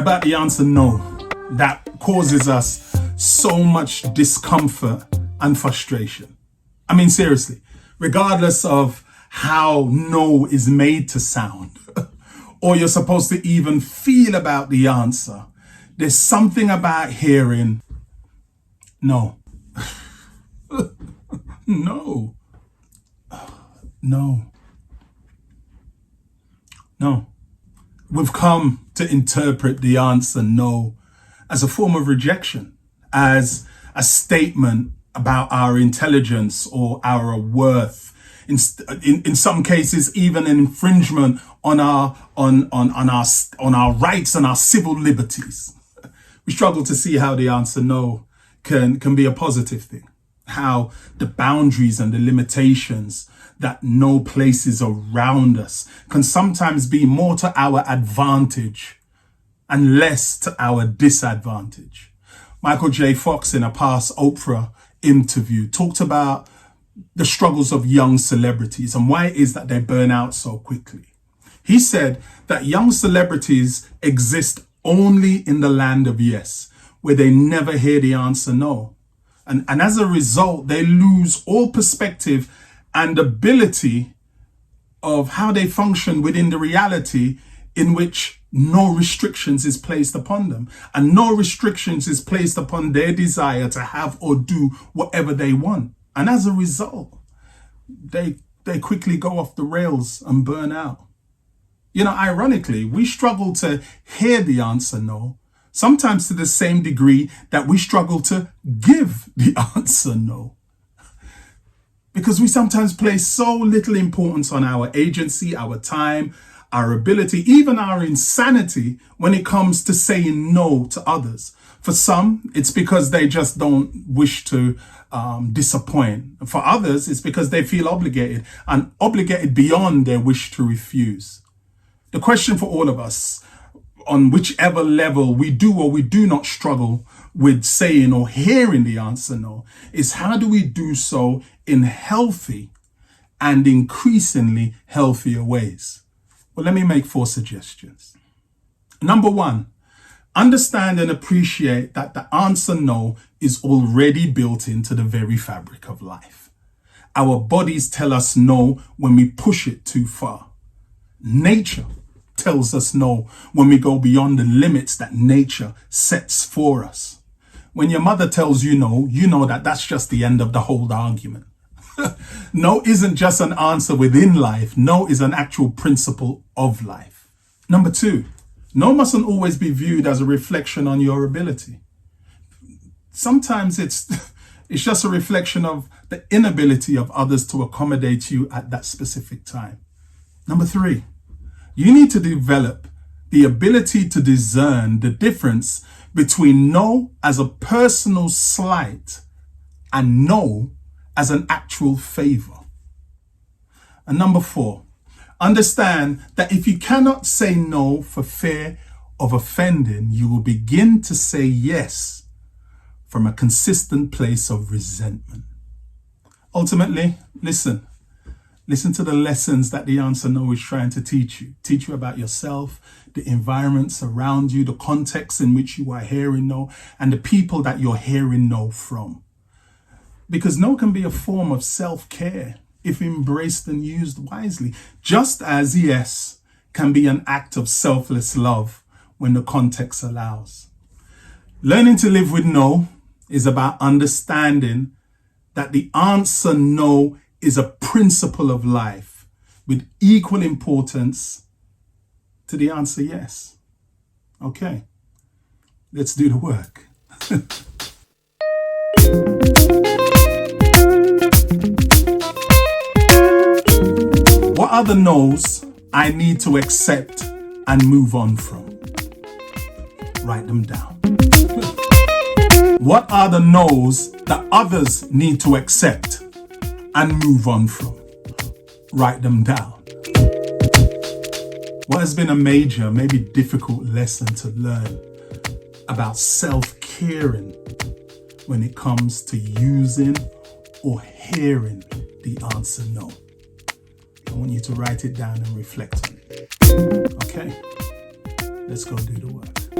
about the answer no that causes us so much discomfort and frustration? I mean, seriously, regardless of how no is made to sound, or you're supposed to even feel about the answer, there's something about hearing no. No. No. No. We've come to interpret the answer no as a form of rejection, as a statement about our intelligence or our worth. In some cases, even an infringement on our rights and our civil liberties. We struggle to see how the answer no can be a positive thing. How the boundaries and the limitations that no places around us can sometimes be more to our advantage and less to our disadvantage. Michael J. Fox, in a past Oprah interview, talked about the struggles of young celebrities and why it is that they burn out so quickly. He said that young celebrities exist only in the land of yes, where they never hear the answer no. And as a result, they lose all perspective and ability of how they function within the reality in which no restrictions is placed upon them. And no restrictions is placed upon their desire to have or do whatever they want. And as a result, they quickly go off the rails and burn out. You know, ironically, we struggle to hear the answer no, sometimes to the same degree that we struggle to give the answer no. Because we sometimes place so little importance on our agency, our time, our ability, even our insanity when it comes to saying no to others. For some, it's because they just don't wish to disappoint. For others, it's because they feel obligated and obligated beyond their wish to refuse. The question for all of us, on whichever level we do or we do not struggle with saying or hearing the answer no, is how do we do so in healthy and increasingly healthier ways? Well, let me make 4 suggestions. Number 1, understand and appreciate that the answer no is already built into the very fabric of life. Our bodies tell us no when we push it too far. Nature tells us no when we go beyond the limits that nature sets for us. When your mother tells you know that that's just the end of the whole argument. No isn't just an answer within life. No is an actual principle of life. Number 2, no mustn't always be viewed as a reflection on your ability. Sometimes it's just a reflection of the inability of others to accommodate you at that specific time. Number 3, you need to develop the ability to discern the difference between no as a personal slight and no as an actual favor. And number 4, understand that if you cannot say no for fear of offending, you will begin to say yes from a consistent place of resentment. Ultimately, listen to the lessons that the answer no is trying to teach you about yourself, the environments around you, the context in which you are hearing no, and the people that you're hearing no from. Because no can be a form of self-care if embraced and used wisely, just as yes can be an act of selfless love when the context allows. Learning to live with no is about understanding that the answer no is a principle of life with equal importance to the answer yes. Okay, let's do the work. What are the no's I need to accept and move on from? Write them down. What are the no's that others need to accept and move on from? Write them down. What has been a major, maybe difficult lesson to learn about self-caring when it comes to using or hearing the answer no? I want you to write it down and reflect on it. Okay, let's go do the work.